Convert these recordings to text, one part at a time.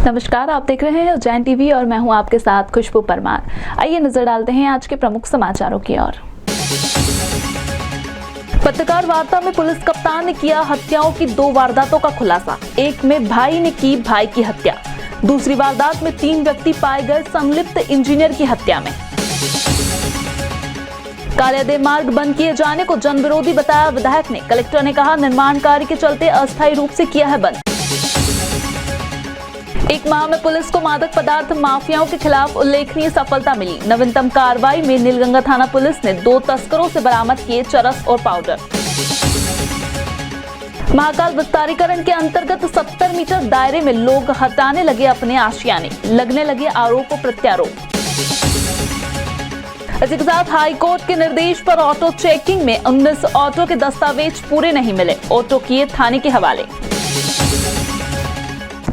नमस्कार, आप देख रहे हैं उज्जैन टीवी और मैं हूं आपके साथ खुशबू परमार। आइए नजर डालते हैं आज के प्रमुख समाचारों की ओर। पत्रकार वार्ता में पुलिस कप्तान ने किया हत्याओं की 2 वारदातों का खुलासा। एक में भाई ने की भाई की हत्या, दूसरी वारदात में 3 व्यक्ति पाए गए संलिप्त इंजीनियर की हत्या में। कालियादेव मार्ग बंद किए जाने को जन विरोधी बताया विधायक ने। कलेक्टर ने कहा निर्माण कार्य के चलते अस्थायी रूप से किया है बंद। एक माह में पुलिस को मादक पदार्थ माफियाओं के खिलाफ उल्लेखनीय सफलता मिली। नवीनतम कार्रवाई में नीलगंगा थाना पुलिस ने 2 तस्करों से बरामद किए चरस और पाउडर। महाकाल विस्तारीकरण के अंतर्गत 70 मीटर दायरे में लोग हटाने लगे अपने आशियाने, लगने लगे आरोप प्रत्यारोप। इसी के साथ हाईकोर्ट के निर्देश पर ऑटो चेकिंग में 19 ऑटो के दस्तावेज पूरे नहीं मिले, ऑटो किए थाने के हवाले।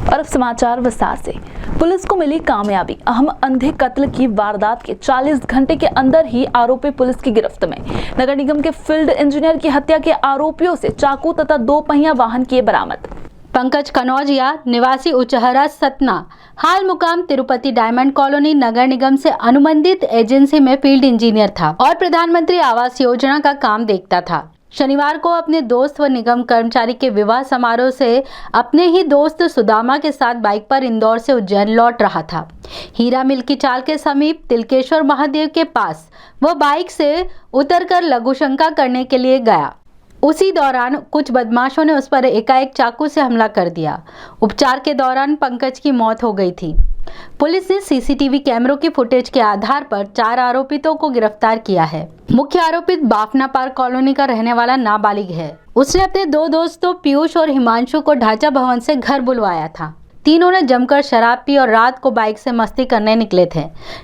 और अब समाचार विस्तार से। पुलिस को मिली कामयाबी। अहम अंधे कत्ल की वारदात के 40 घंटे के अंदर ही आरोपी पुलिस की गिरफ्त में। नगर निगम के फील्ड इंजीनियर की हत्या के आरोपियों से चाकू तथा 2 पहिया वाहन किए बरामद। पंकज कनौजिया निवासी उचहरा सतना हाल मुकाम तिरुपति डायमंड कॉलोनी नगर निगम से अनुबंधित एजेंसी में फील्ड इंजीनियर था और प्रधानमंत्री आवास योजना का काम देखता था। शनिवार को अपने दोस्त व निगम कर्मचारी के विवाह समारोह से अपने ही दोस्त सुदामा के साथ बाइक पर इंदौर से उज्जैन लौट रहा था। हीरा मिल की चाल के समीप तिलकेश्वर महादेव के पास वह बाइक से उतरकर लघुशंका करने के लिए गया। उसी दौरान कुछ बदमाशों ने उस पर एकाएक चाकू से हमला कर दिया। उपचार के दौरान पंकज की मौत हो गई थी। पुलिस ने सीसीटीवी कैमरों की फुटेज के आधार पर 4 आरोपितों को गिरफ्तार किया है। मुख्य आरोपित बाफना पार्क कॉलोनी का रहने वाला नाबालिग है। उसने अपने 2 दोस्तों पीयूष और हिमांशु को ढांचा भवन से घर बुलवाया था। तीनों ने जमकर शराब पी और रात को बाइक से मस्ती करने निकले थे।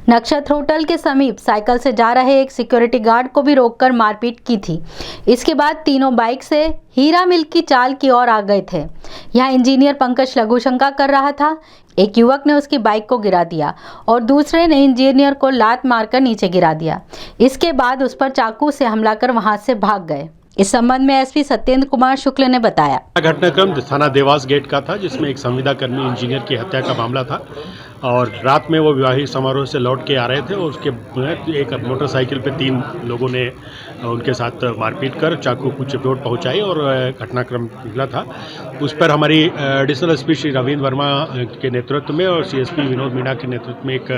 नक्षत्र होटल के समीप साइकिल से जा रहे एक सिक्योरिटी गार्ड को भी रोककर मारपीट की थी। इसके बाद तीनों बाइक से हीरा मिल की चाल की ओर आ गए थे। यहाँ इंजीनियर पंकज लघुशंका कर रहा था। एक युवक ने उसकी बाइक को गिरा दिया और दूसरे ने इंजीनियर को लात मारकर नीचे गिरा दिया। इसके बाद उस पर चाकू से हमला कर वहां से भाग गए। इस संबंध में एसपी सत्येंद्र कुमार शुक्ल ने बताया, घटनाक्रम थाना देवास गेट का था, जिसमें एक संविदा कर्मी इंजीनियर की हत्या का मामला था और रात में वो विवाहित समारोह से लौट के आ रहे थे और उसके एक मोटरसाइकिल पे 3 लोगों ने उनके साथ मारपीट कर चाकू को चोट पहुंचाई और घटनाक्रम निकला था। उस पर हमारी एडिशनल एसपी श्री रविंद्र वर्मा के नेतृत्व में और सीएसपी विनोद मीणा के नेतृत्व में एक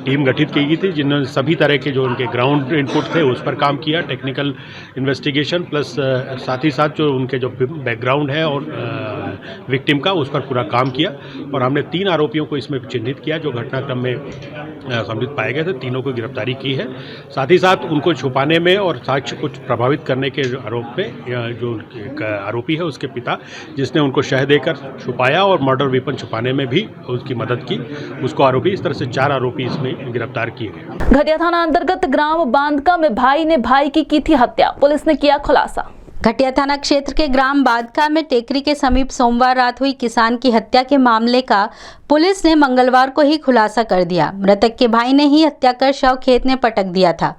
टीम गठित की गई थी, जिन्होंने सभी तरह के जो उनके ग्राउंड इनपुट थे उस पर काम किया, टेक्निकल इन्वेस्टिगेशन प्लस साथ ही साथ जो उनके जो बैकग्राउंड है और विक्टिम का उस पर पूरा काम किया और हमने 3 आरोपियों को इसमें चिन्हित किया जो घटनाक्रम में संलिप्त पाए गए थे। तीनों को गिरफ्तारी की है। साथ ही साथ उनको छुपाने में और साक्ष्य को प्रभावित करने के आरोप में जो एक आरोपी है उसके पिता, जिसने उनको शह देकर छुपाया और मर्डर वेपन छुपाने में भी उसकी मदद की, उसको आरोपी, इस तरह से 4 आरोपी इसमें गिरफ्तार किए गए। घटिया थाना अंतर्गत ग्राम बांदका में भाई ने भाई की थी हत्या, पुलिस ने किया खुलासा। घटिया थाना क्षेत्र के ग्राम बादका में टेकरी के समीप सोमवार रात हुई किसान की हत्या के मामले का पुलिस ने मंगलवार को ही खुलासा कर दिया। मृतक के भाई ने ही हत्या कर शव खेत में पटक दिया था।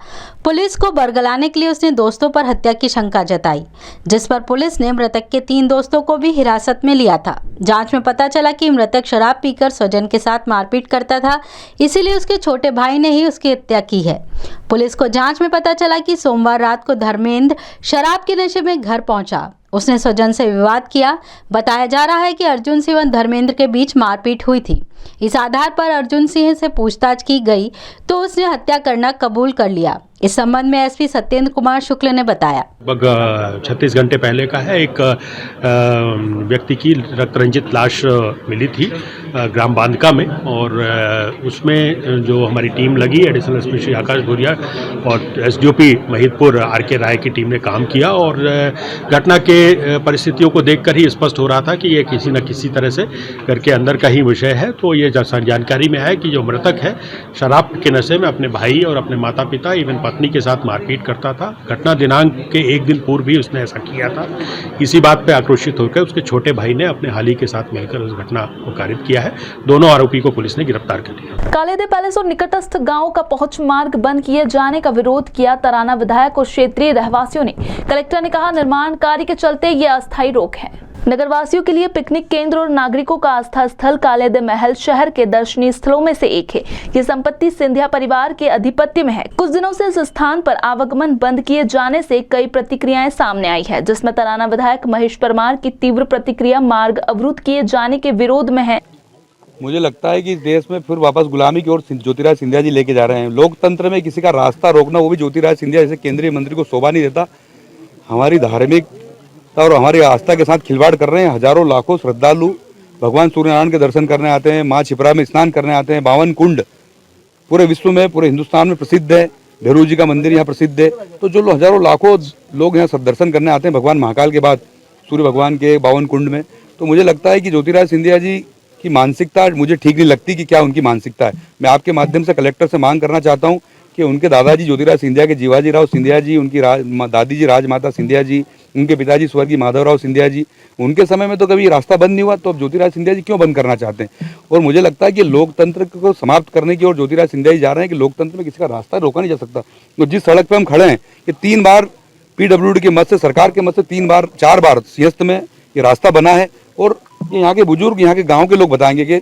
पुलिस को बरगलाने के लिए उसने दोस्तों पर हत्या की शंका जताई, जिस पर पुलिस ने मृतक के 3 दोस्तों को भी हिरासत में लिया था। जांच में पता चला कि मृतक शराब पीकर स्वजन के साथ मारपीट करता था, इसीलिए उसके छोटे भाई ने ही उसकी हत्या की है। पुलिस को जांच में पता चला कि सोमवार रात को धर्मेंद्र शराब के नशे में घर पहुंचा। उसने स्वजन से विवाद किया। बताया जा रहा है कि अर्जुन सिंह व धर्मेंद्र के बीच मारपीट हुई थी। इस आधार पर अर्जुन सिंह से पूछताछ की गई तो उसने हत्या करना कबूल कर लिया। इस संबंध में एसपी सत्येंद्र कुमार शुक्ल ने बताया, लगभग 36 घंटे पहले का है। एक व्यक्ति की रक्त रंजित लाश मिली थी ग्राम बांदका में और उसमें जो हमारी टीम लगी, एडिशनल एसपी श्री आकाश भूरिया और एसडीओपी महिदपुर आर.के. राय की टीम ने काम किया और घटना के परिस्थितियों को देखकर ही स्पष्ट हो रहा था कि ये किसी न किसी तरह से घर के अंदर का ही विषय है। तो ये जानकारी में है कि जो मृतक है शराब के नशे में अपने भाई और अपने माता पिता इवन पत्नी के साथ मारपीट करता था। घटना दिनांक के 1 दिन पूर्व भी उसने ऐसा किया था। इसी बात पर आक्रोशित होकर उसके छोटे भाई ने अपने हाली के साथ मिलकर उस घटना को कारित किया है। दोनों आरोपी को पुलिस ने गिरफ्तार कर लिया। कालियादेव पैलेस और निकटस्थ गांव का पहुंच मार्ग बंद किए जाने का विरोध किया तराना विधायक और क्षेत्रीय रहवासियों ने। कलेक्टर ने कहा निर्माण कार्य के चलते ये अस्थायी रोक है। नगरवासियों के लिए पिकनिक केंद्र और नागरिकों का आस्था स्थल कालिद महल शहर के दर्शनीय स्थलों में से एक है। ये संपत्ति सिंधिया परिवार के अधिपत्य में है। कुछ दिनों से इस स्थान पर आवागमन बंद किए जाने से कई प्रतिक्रियाएं सामने आई है, जिसमें तराना विधायक महेश परमार की तीव्र प्रतिक्रिया मार्ग अवरुद्ध किए जाने के विरोध में है। मुझे लगता है कि देश में फिर वापस गुलामी की ओर ज्योतिराज सिंधिया जी लेके जा रहे हैं। लोकतंत्र में किसी का रास्ता रोकना, वो भी ज्योतिराज सिंधिया जैसे केंद्रीय मंत्री को शोभा नहीं देता। हमारी धार्मिकता और हमारी आस्था के साथ खिलवाड़ कर रहे हैं। हजारों लाखों श्रद्धालु भगवान सूर्यनारायण के दर्शन करने आते हैं, माँ छिपरा में स्नान करने आते हैं। 52 कुंड पूरे विश्व में, पूरे हिंदुस्तान में प्रसिद्ध है। भैरू जी का मंदिर यहाँ प्रसिद्ध है। तो जो हजारों लाखों लोग यहाँ सब दर्शन करने आते हैं भगवान महाकाल के बाद सूर्य भगवान के 52 कुंड में, तो मुझे लगता है कि ज्योतिराज सिंधिया जी की मानसिकता मुझे ठीक नहीं लगती कि क्या उनकी मानसिकता है। मैं आपके माध्यम से कलेक्टर से मांग करना चाहता हूं कि उनके दादाजी ज्योतिराज सिंधिया के जीवाजी राव सिंधिया जी, उनकी दादी जी राजमाता सिंधिया जी, उनके पिताजी स्वर्गीय माधवराव सिंधिया जी, उनके समय में तो कभी रास्ता बंद नहीं हुआ, तो अब ज्योतिराज सिंधिया जी क्यों बंद करना चाहते हैं। और मुझे लगता है कि लोकतंत्र को समाप्त करने की ओर ज्योतिराज सिंधिया जी जा रहे हैं कि लोकतंत्र में किसी का रास्ता रोका नहीं जा सकता। तो जिस सड़क पर हम खड़े हैं कि 3 बार PWD के मत से, सरकार के मत से 4 बार सिंहस्थ में ये रास्ता बना है। और यहाँ के बुजुर्ग, यहाँ के गांव के लोग बताएंगे कि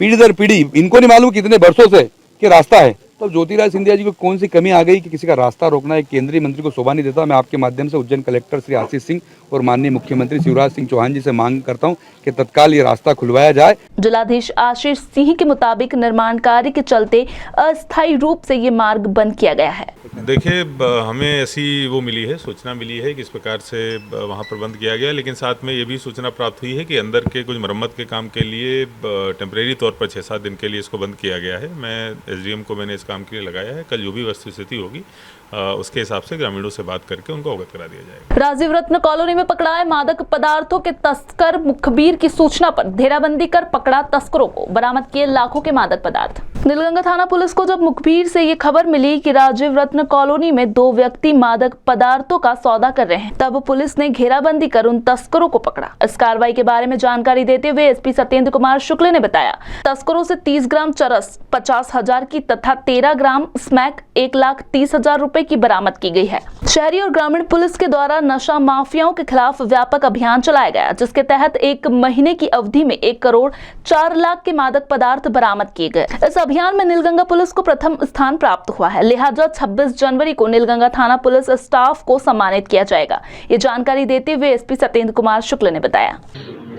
पीढ़ी दर पीढ़ी इनको नहीं मालूम कितने वर्षों से कि रास्ता है। तो ज्योतिराज सिंधिया जी को कौन सी कमी आ गई कि किसी का रास्ता रोकना एक केंद्रीय मंत्री को शोभा नहीं देता। मैं आपके माध्यम से उज्जैन कलेक्टर श्री आशीष सिंह और माननीय मुख्यमंत्री शिवराज सिंह चौहान जी से मांग करता हूं कि तत्काल ये रास्ता खुलवाया जाए। जिलाधीश आशीष सिंह के मुताबिक निर्माण कार्य के चलते अस्थायी रूप से ये मार्ग बंद किया गया है। देखिए, हमें ऐसी वो मिली है, सूचना मिली है कि इस प्रकार से वहाँ पर बंद किया गया, लेकिन साथ में ये भी सूचना प्राप्त हुई है कि अंदर के कुछ मरम्मत के काम के लिए टेम्परेरी तौर पर 6-7 दिन के लिए इसको बंद किया गया है। मैं SDM को मैंने इस काम के लिए लगाया है। कल जो भी वस्तुस्थिति होगी उसके हिसाब से ग्रामीणों से बात करके उनको अवगत करा दिया जाएगा। राजीव रत्न कॉलोनी में पकड़ाए मादक पदार्थों के तस्कर मुखबिर की सूचना पर घेराबंदी कर पकड़ा तस्करों को, बरामद किए लाखों के मादक पदार्थ। नीलगंगा थाना पुलिस को जब मुखबिर से ये खबर मिली कि राजीव रत्न कॉलोनी में 2 व्यक्ति मादक पदार्थों का सौदा कर रहे हैं, तब पुलिस ने घेराबंदी कर उन तस्करों को पकड़ा। इस कार्रवाई के बारे में जानकारी देते हुए SP सत्येंद्र कुमार शुक्ल ने बताया, तस्करों से 30 ग्राम चरस 50,000 की तथा 13 ग्राम स्मैक 1,30,000 रुपए की बरामद की गई है। शहरी और ग्रामीण पुलिस के द्वारा नशा माफियाओं के खिलाफ व्यापक अभियान चलाया गया, जिसके तहत 1 महीने की अवधि में 1 करोड़ 4 लाख के मादक पदार्थ बरामद किए गए। इस अभियान में नीलगंगा पुलिस को प्रथम स्थान प्राप्त हुआ है, लिहाजा 26 जनवरी को नीलगंगा थाना पुलिस स्टाफ को सम्मानित किया जाएगा। ये जानकारी देते हुए SP सत्येंद्र कुमार शुक्ल ने बताया।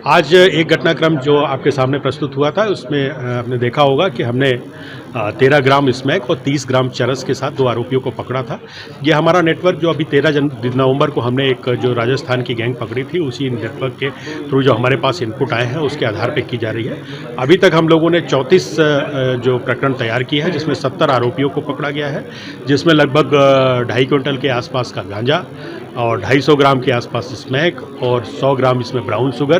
आज एक घटनाक्रम जो आपके सामने प्रस्तुत हुआ था, उसमें आपने देखा होगा कि हमने 13 ग्राम स्मैक और 30 ग्राम चरस के साथ 2 आरोपियों को पकड़ा था। ये हमारा नेटवर्क जो अभी 13 नवंबर को हमने एक जो राजस्थान की गैंग पकड़ी थी, उसी नेटवर्क के थ्रू जो हमारे पास इनपुट आए हैं उसके आधार पर की जा रही है। अभी तक हम लोगों ने 34 जो प्रकरण तैयार किए हैं, जिसमें 70 आरोपियों को पकड़ा गया है, जिसमें लगभग 2.5 क्विंटल के आसपास का गांजा और 250 ग्राम के आसपास स्मैक और 100 ग्राम इसमें ब्राउन शुगर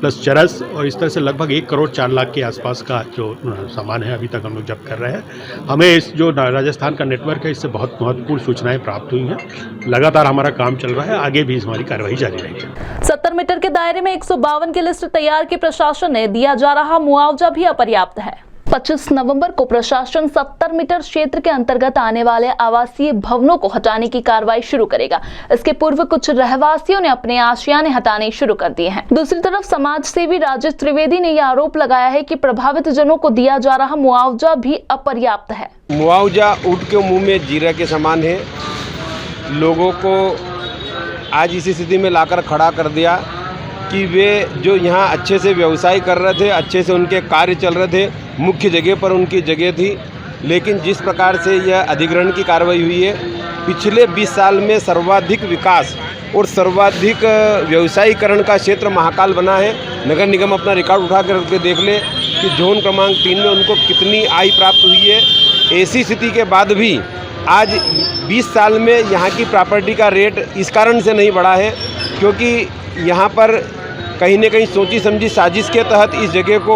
प्लस चरस, और इस तरह से लगभग 1 करोड़ 4 लाख के आसपास का जो सामान है अभी तक हम लोग जब्त कर रहे हैं। हमें इस जो राजस्थान का नेटवर्क है, इससे बहुत महत्वपूर्ण सूचनाएं प्राप्त हुई हैं। लगातार हमारा काम चल रहा है, आगे भी हमारी कार्रवाई जारी रहेगी। 70 मीटर के दायरे में 152 की लिस्ट तैयार की प्रशासन ने, दिया जा रहा मुआवजा भी अपर्याप्त है। 25 नवंबर को प्रशासन 70 मीटर क्षेत्र के अंतर्गत आने वाले आवासीय भवनों को हटाने की कार्रवाई शुरू करेगा। इसके पूर्व कुछ रहवासियों ने अपने आशियाने हटाने शुरू कर दिए हैं। दूसरी तरफ समाज सेवी राजेश त्रिवेदी ने यह आरोप लगाया है कि प्रभावित जनों को दिया जा रहा मुआवजा भी अपर्याप्त है। मुआवजा ऊँट के मुंह में जीरा के समान है। लोगों को आज इसी स्थिति में लाकर खड़ा कर दिया कि वे जो यहाँ अच्छे से व्यवसाय कर रहे थे, अच्छे से उनके कार्य चल रहे थे, मुख्य जगह पर उनकी जगह थी, लेकिन जिस प्रकार से यह अधिग्रहण की कार्रवाई हुई है, पिछले 20 साल में सर्वाधिक विकास और सर्वाधिक व्यवसायीकरण का क्षेत्र महाकाल बना है। नगर निगम अपना रिकॉर्ड उठा कर देख ले कि जोन क्रमांक 3 में उनको कितनी आय प्राप्त हुई है। ऐसी स्थिति के बाद भी आज 20 साल में यहाँ की प्रॉपर्टी का रेट इस कारण से नहीं बढ़ा है क्योंकि यहाँ पर कहीं न कहीं सोची समझी साजिश के तहत इस जगह को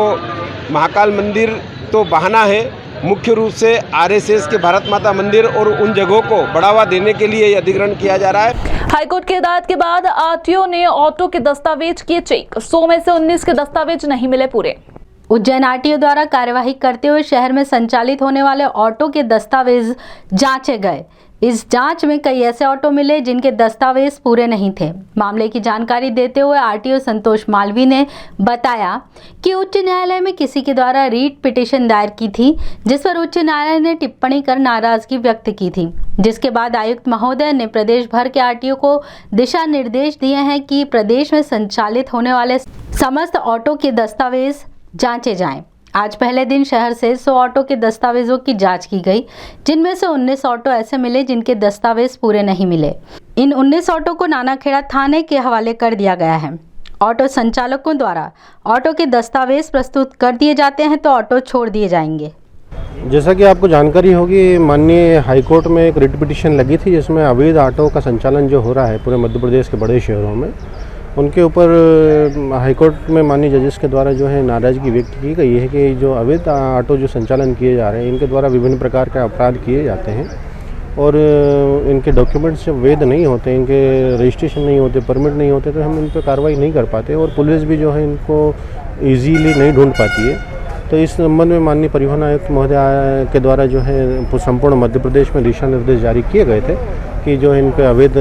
महाकाल मंदिर तो बहाना है, मुख्य रूप से RSS के भारत माता मंदिर और उन जगहों को बढ़ावा देने के लिए यह अधिग्रहण किया जा रहा है। हाईकोर्ट की हिदायत के बाद RTO ने ऑटो के दस्तावेज किए चेक, 100 में से 19 के दस्तावेज नहीं मिले पूरे। उज्जैन RTO द्वारा कार्यवाही करते हुए शहर में संचालित होने वाले ऑटो के दस्तावेज जांचे गए। इस जांच में कई ऐसे ऑटो मिले जिनके दस्तावेज पूरे नहीं थे। मामले की जानकारी देते हुए आरटीओ संतोष मालवी ने बताया कि उच्च न्यायालय में किसी के द्वारा रीट पिटीशन दायर की थी, जिस पर उच्च न्यायालय ने टिप्पणी कर नाराजगी व्यक्त की थी, जिसके बाद आयुक्त महोदय ने प्रदेश भर के आरटीओ को दिशा निर्देश दिए हैं कि प्रदेश में संचालित होने वाले समस्त ऑटो के दस्तावेज जांचे जाएं। आज पहले दिन शहर से 100 ऑटो के दस्तावेजों की जांच की गई, जिनमें से 19 ऑटो ऐसे मिले जिनके दस्तावेज पूरे नहीं मिले। इन 19 ऑटो को नानाखेड़ा थाने के हवाले कर दिया गया है। ऑटो संचालकों द्वारा ऑटो के दस्तावेज प्रस्तुत कर दिए जाते हैं तो ऑटो छोड़ दिए जाएंगे। जैसा कि आपको जानकारी होगी, माननीय हाईकोर्ट में एक रिट पिटीशन लगी थी जिसमें अवैध ऑटो का संचालन जो हो रहा है पूरे मध्य प्रदेश के बड़े शहरों में, उनके ऊपर हाईकोर्ट में माननीय जजेस के द्वारा जो है नाराज़गी व्यक्त की गई है कि जो अवैध ऑटो जो संचालन किए जा रहे हैं, इनके द्वारा विभिन्न प्रकार के अपराध किए जाते हैं और इनके डॉक्यूमेंट्स जब वैध नहीं होते, इनके रजिस्ट्रेशन नहीं होते, परमिट नहीं होते, तो हम इन पर कार्रवाई नहीं कर पाते और पुलिस भी जो है इनको ईजीली नहीं ढूंढ पाती है। तो इस संबंध में माननीय परिवहन आयुक्त महोदय के द्वारा जो है संपूर्ण मध्य प्रदेश में दिशा निर्देश जारी किए गए थे कि जो इन पे अवैध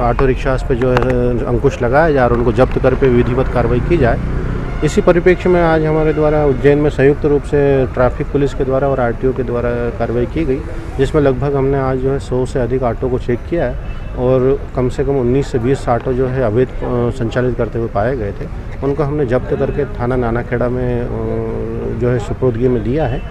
ऑटो रिक्शास पे जो है अंकुश लगाया जाए और उनको जब्त कर पे विधिवत कार्रवाई की जाए। इसी परिप्रेक्ष्य में आज हमारे द्वारा उज्जैन में संयुक्त रूप से ट्रैफिक पुलिस के द्वारा और आरटीओ के द्वारा कार्रवाई की गई, जिसमें लगभग हमने आज जो है 100 से अधिक ऑटो को चेक किया है और कम से कम 19 से 20 ऑटो जो है अवैध संचालित करते हुए पाए गए थे। उनको हमने जब्त करके थाना नानाखेड़ा में जो है सुपुर्दगी में दिया है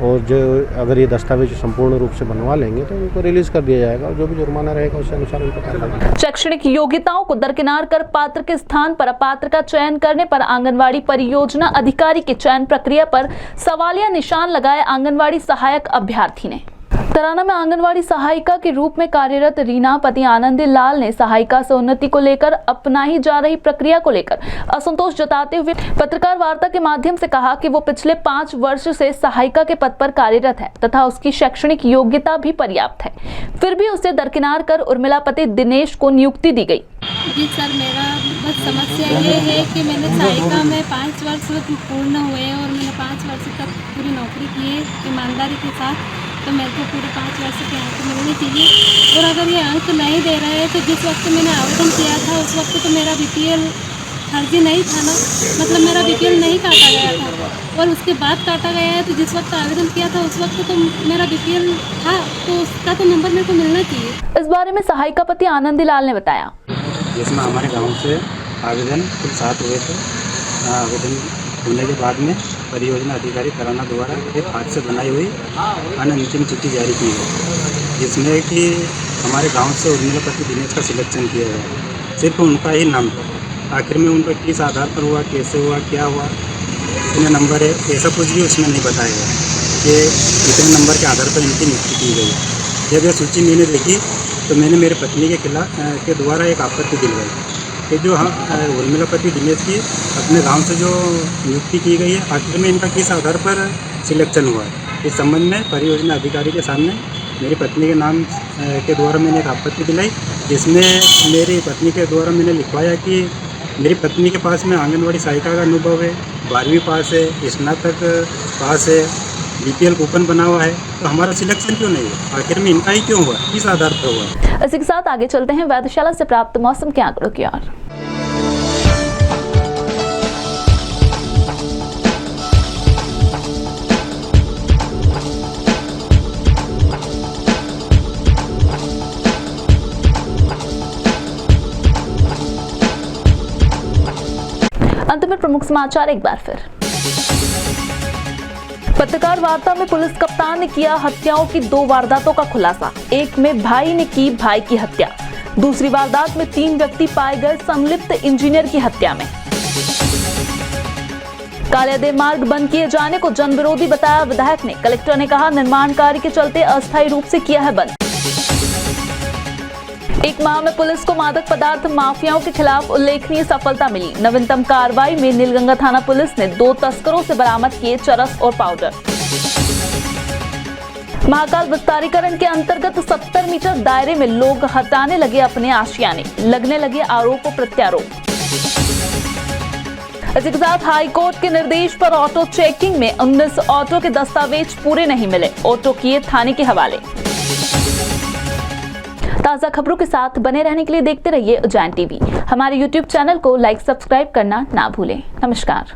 और जो अगर ये दस्तावेज संपूर्ण रूप से बनवा लेंगे तो उनको रिलीज कर दिया जाएगा और जो भी जुर्माना रहेगा उसके अनुसार उनको कार्रवाई। शैक्षणिक योग्यताओं को दरकिनार कर पात्र के स्थान पर अपात्र का चयन करने पर आंगनवाड़ी परियोजना अधिकारी के चयन प्रक्रिया पर सवालिया निशान लगाए आंगनवाड़ी सहायक अभ्यर्थी ने। तराना में आंगनवाड़ी सहायिका के रूप में कार्यरत रीना पति आनंदी लाल ने सहायिका से उन्नति को लेकर अपनाई जा रही प्रक्रिया को लेकर असंतोष जताते हुए पत्रकार वार्ता के माध्यम से कहा कि वो पिछले 5 वर्ष से सहायिका के पद पर कार्यरत है तथा उसकी शैक्षणिक योग्यता भी पर्याप्त है, फिर भी उसे दरकिनार कर उर्मिला पति दिनेश को नियुक्ति दी गई। जी सर, मेरा बस समस्या ये है कि मैंने सहायिका में 5 वर्ष पूर्ण हुए और मैंने 5 वर्ष तक पूरी नौकरी की है ईमानदारी के साथ, तो मेरे को पूरे 5 वर्ष के अंक मिलने चाहिए। और अगर ये अंक नहीं दे रहे हैं तो जिस वक्त मैंने आवेदन किया था उस वक्त तो मेरा बीपीएल फर्जी नहीं था ना, मतलब मेरा बीपीएल नहीं काटा गया था और उसके बाद काटा गया है। तो जिस वक्त आवेदन किया था उस वक्त तो मेरा बीपीएल था, तो उसका तो नंबर मेरे को मिलना चाहिए। इस बारे में सहायिका पति आनंदी लाल ने बताया, जिसमें हमारे गांव से आवेदन कुल 7 हुए थे। आवेदन होने के बाद में परियोजना अधिकारी तराना द्वारा एक हाथ से बनाई हुई अंतिम चिट्ठी जारी की है, जिसमें कि हमारे गांव से उर्मिला पति दिनेश का सिलेक्शन किया गया। सिर्फ उनका ही नाम था। आखिर में उनका किस आधार पर हुआ, कैसे हुआ, क्या हुआ, कितने नंबर है, ऐसा कुछ भी उसमें नहीं बताया गया कि कितने नंबर के आधार पर इनकी नियुक्ति की गई। जब यह सूची मैंने देखी तो मैंने मेरे पत्नी के खिलाफ के द्वारा एक आपत्ति दिलवाई कि जो उर्मिला पति दिनेश की अपने गांव से जो नियुक्ति की गई है, आखिर में इनका किस आधार पर सिलेक्शन हुआ है। इस संबंध में परियोजना अधिकारी के सामने मेरी पत्नी के नाम के द्वारा मैंने एक आपत्ति दिलाई, जिसमें मेरी पत्नी के द्वारा मैंने लिखवाया कि मेरी पत्नी के पास में आंगनवाड़ी सहायिका का अनुभव है, 12वीं पास है, स्नातक पास है, बीपीएल कूपन बना हुआ है, तो हमारा सिलेक्शन क्यों नहीं है, आखिर में इनका ही क्यों हुआ, किस आधार पर हुआ। इसी के साथ आगे चलते हैं वेधशाला से प्राप्त मौसम के आंकड़ों की ओर। अंत में प्रमुख समाचार एक बार फिर। पत्रकार वार्ता में पुलिस कप्तान ने किया हत्याओं की 2 वारदातों का खुलासा। एक में भाई ने की भाई की हत्या, दूसरी वारदात में 3 व्यक्ति पाए गए संलिप्त इंजीनियर की हत्या में। कालियादेव मार्ग बंद किए जाने को जन विरोधी बताया विधायक ने। कलेक्टर ने कहा निर्माण कार्य के चलते अस्थायी रूप से किया है बंद। एक माह में पुलिस को मादक पदार्थ माफियाओं के खिलाफ उल्लेखनीय सफलता मिली। नवीनतम कार्रवाई में नीलगंगा थाना पुलिस ने 2 तस्करों से बरामद किए चरस और पाउडर। महाकाल विस्तारीकरण के अंतर्गत 70 मीटर दायरे में लोग हटाने लगे अपने आशियाने, लगने लगे आरोप प्रत्यारोप। इसी के साथ हाईकोर्ट के निर्देश पर ऑटो चेकिंग में 19 ऑटो के दस्तावेज पूरे नहीं मिले, ऑटो किए थाने के हवाले। ताज़ा खबरों के साथ बने रहने के लिए देखते रहिए उज्जैन टीवी। हमारे YouTube चैनल को लाइक सब्सक्राइब करना ना भूलें। नमस्कार।